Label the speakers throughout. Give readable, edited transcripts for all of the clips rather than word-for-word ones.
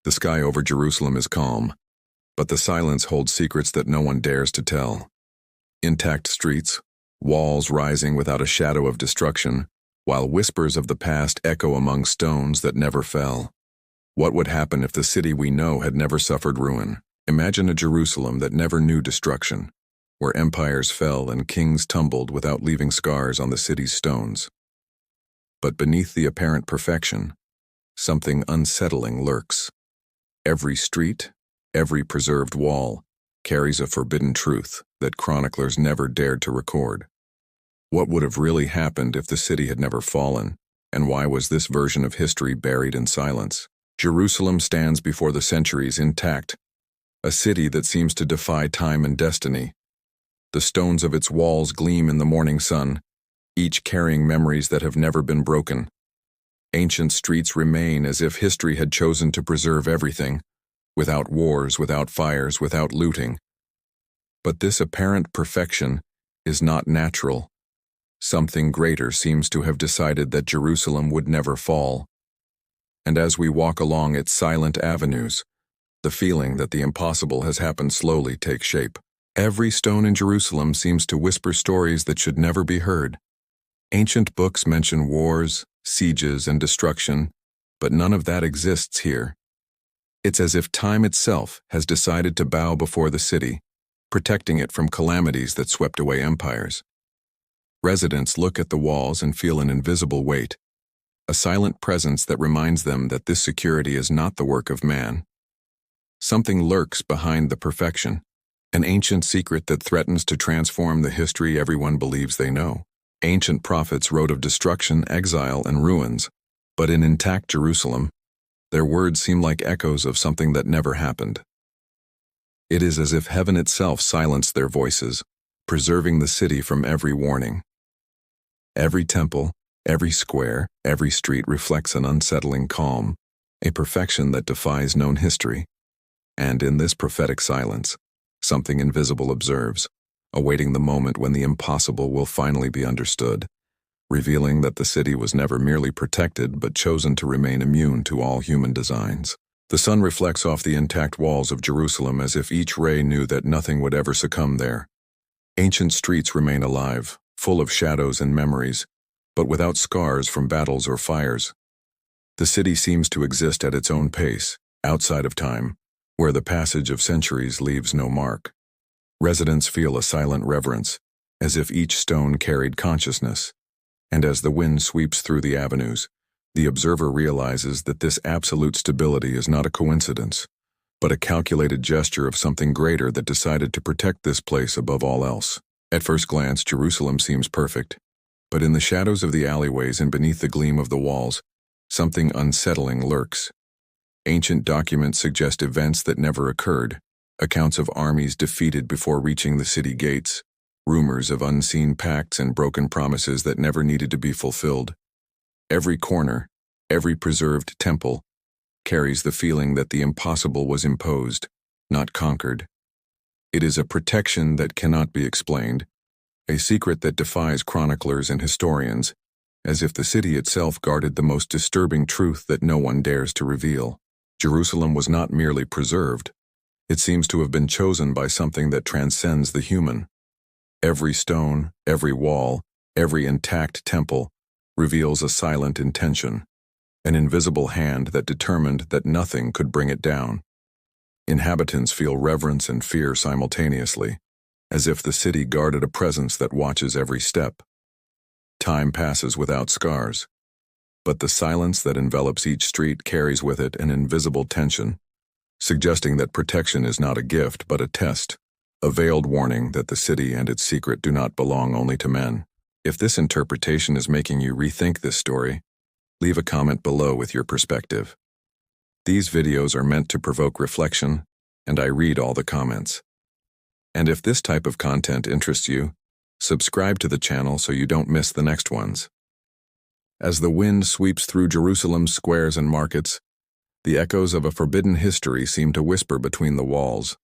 Speaker 1: The sky over Jerusalem is calm, but the silence holds secrets that no one dares to tell. Intact streets, walls rising without a shadow of destruction, while whispers of the past echo among stones that never fell. What would happen if the city we know had never suffered ruin? Imagine a Jerusalem that never knew destruction, where empires fell and kings tumbled without leaving scars on the city's stones. But beneath the apparent perfection, something unsettling lurks. Every street, every preserved wall, carries a forbidden truth that chroniclers never dared to record. What would have really happened if the city had never fallen, and why was this version of history buried in silence? Jerusalem stands before the centuries intact, a city that seems to defy time and destiny. The stones of its walls gleam in the morning sun, each carrying memories that have never been broken. Ancient streets remain as if history had chosen to preserve everything, without wars, without fires, without looting. But this apparent perfection is not natural. Something greater seems to have decided that Jerusalem would never fall. And as we walk along its silent avenues, the feeling that the impossible has happened slowly takes shape. Every stone in Jerusalem seems to whisper stories that should never be heard. Ancient books mention wars, sieges, and destruction, but none of that exists here. It's as if time itself has decided to bow before the city, protecting it from calamities that swept away empires. Residents look at the walls and feel an invisible weight, a silent presence that reminds them that this security is not the work of man. Something lurks behind the perfection, an ancient secret that threatens to transform the history everyone believes they know. Ancient prophets wrote of destruction, exile, and ruins, but in intact Jerusalem, their words seem like echoes of something that never happened. It is as if heaven itself silenced their voices, preserving the city from every warning. Every temple, every square, every street reflects an unsettling calm, a perfection that defies known history. And in this prophetic silence, something invisible observes, awaiting the moment when the impossible will finally be understood, revealing that the city was never merely protected but chosen to remain immune to all human designs. The sun reflects off the intact walls of Jerusalem as if each ray knew that nothing would ever succumb there. Ancient streets remain alive, full of shadows and memories, but without scars from battles or fires. The city seems to exist at its own pace, outside of time, where the passage of centuries leaves no mark. Residents feel a silent reverence, as if each stone carried consciousness. And as the wind sweeps through the avenues, the observer realizes that this absolute stability is not a coincidence, but a calculated gesture of something greater that decided to protect this place above all else. At first glance, Jerusalem seems perfect, but in the shadows of the alleyways and beneath the gleam of the walls, something unsettling lurks. Ancient documents suggest events that never occurred, accounts of armies defeated before reaching the city gates, rumors of unseen pacts and broken promises that never needed to be fulfilled. Every corner, every preserved temple, carries the feeling that the impossible was imposed, not conquered. It is a protection that cannot be explained, a secret that defies chroniclers and historians, as if the city itself guarded the most disturbing truth that no one dares to reveal. Jerusalem was not merely preserved. It seems to have been chosen by something that transcends the human. Every stone, every wall, every intact temple reveals a silent intention, an invisible hand that determined that nothing could bring it down. Inhabitants feel reverence and fear simultaneously, as if the city guarded a presence that watches every step. Time passes without scars, but the silence that envelops each street carries with it an invisible tension, suggesting that protection is not a gift but a test, a veiled warning that the city and its secret do not belong only to men. If this interpretation is making you rethink this story, leave a comment below with your perspective. These videos are meant to provoke reflection, and I read all the comments. And if this type of content interests you, subscribe to the channel so you don't miss the next ones. As the wind sweeps through Jerusalem's squares and markets, the echoes of a forbidden history seem to whisper between the walls.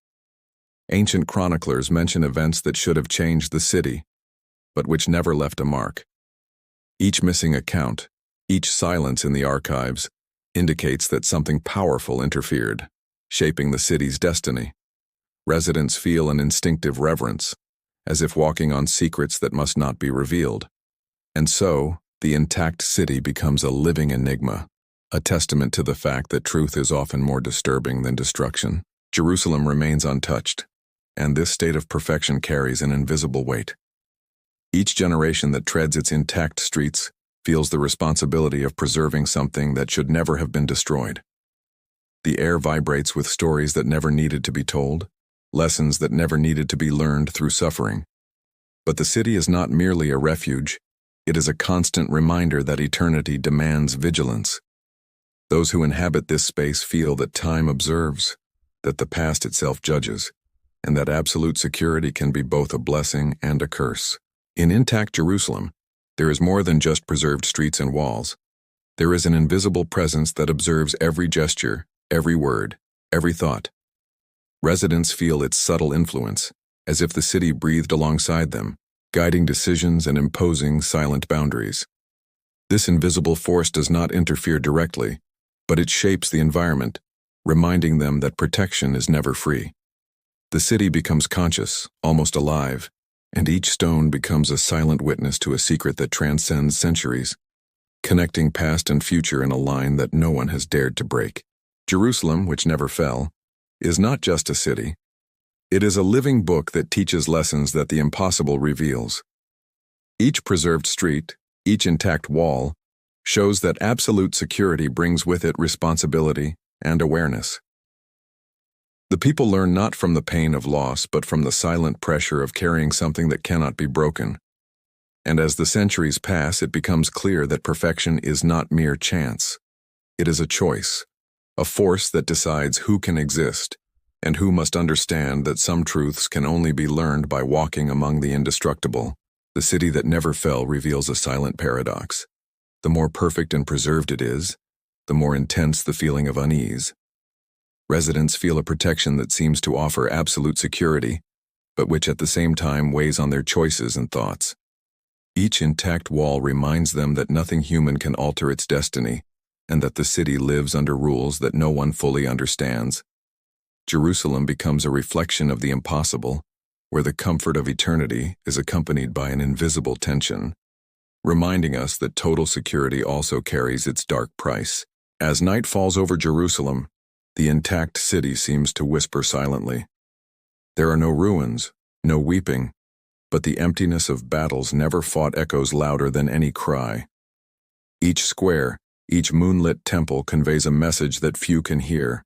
Speaker 1: Ancient chroniclers mention events that should have changed the city, but which never left a mark. Each missing account, each silence in the archives, indicates that something powerful interfered, shaping the city's destiny. Residents feel an instinctive reverence, as if walking on secrets that must not be revealed. And so, the intact city becomes a living enigma, a testament to the fact that truth is often more disturbing than destruction. Jerusalem remains untouched, and this state of perfection carries an invisible weight. Each generation that treads its intact streets feels the responsibility of preserving something that should never have been destroyed. The air vibrates with stories that never needed to be told, lessons that never needed to be learned through suffering. But the city is not merely a refuge, it is a constant reminder that eternity demands vigilance. Those who inhabit this space feel that time observes, that the past itself judges, and that absolute security can be both a blessing and a curse. In intact Jerusalem, there is more than just preserved streets and walls. There is an invisible presence that observes every gesture, every word, every thought. Residents feel its subtle influence, as if the city breathed alongside them, guiding decisions and imposing silent boundaries. This invisible force does not interfere directly, but it shapes the environment, reminding them that protection is never free. The city becomes conscious, almost alive, and each stone becomes a silent witness to a secret that transcends centuries, connecting past and future in a line that no one has dared to break. Jerusalem, which never fell, is not just a city. It is a living book that teaches lessons that the impossible reveals. Each preserved street, each intact wall, shows that absolute security brings with it responsibility and awareness. The people learn not from the pain of loss, but from the silent pressure of carrying something that cannot be broken. And as the centuries pass, it becomes clear that perfection is not mere chance. It is a choice, a force that decides who can exist, and who must understand that some truths can only be learned by walking among the indestructible. The city that never fell reveals a silent paradox. The more perfect and preserved it is, the more intense the feeling of unease. Residents feel a protection that seems to offer absolute security, but which at the same time weighs on their choices and thoughts. Each intact wall reminds them that nothing human can alter its destiny, and that the city lives under rules that no one fully understands. Jerusalem becomes a reflection of the impossible, where the comfort of eternity is accompanied by an invisible tension, reminding us that total security also carries its dark price. As night falls over Jerusalem, the intact city seems to whisper silently. There are no ruins, no weeping, but the emptiness of battles never fought echoes louder than any cry. Each square, each moonlit temple conveys a message that few can hear.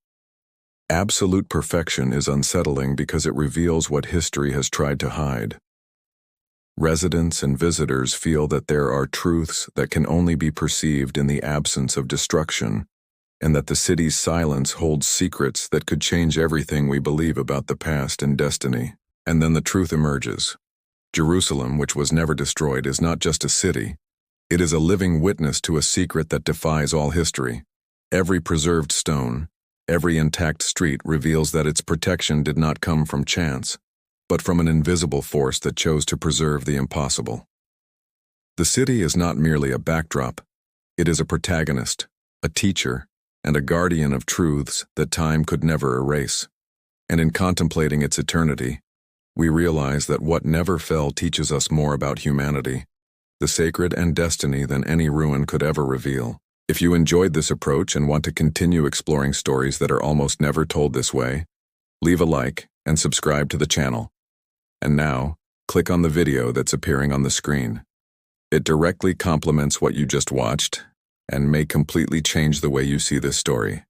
Speaker 1: Absolute perfection is unsettling because it reveals what history has tried to hide. Residents and visitors feel that there are truths that can only be perceived in the absence of destruction, and that the city's silence holds secrets that could change everything we believe about the past and destiny. And then the truth emerges. Jerusalem, which was never destroyed, is not just a city. It is a living witness to a secret that defies all history. Every preserved stone, every intact street reveals that its protection did not come from chance, but from an invisible force that chose to preserve the impossible. The city is not merely a backdrop. It is a protagonist, a teacher, and a guardian of truths that time could never erase. And in contemplating its eternity, we realize that what never fell teaches us more about humanity, the sacred and destiny than any ruin could ever reveal. If you enjoyed this approach and want to continue exploring stories that are almost never told this way, leave a like and subscribe to the channel. And now, click on the video that's appearing on the screen. It directly complements what you just watched and may completely change the way you see this story.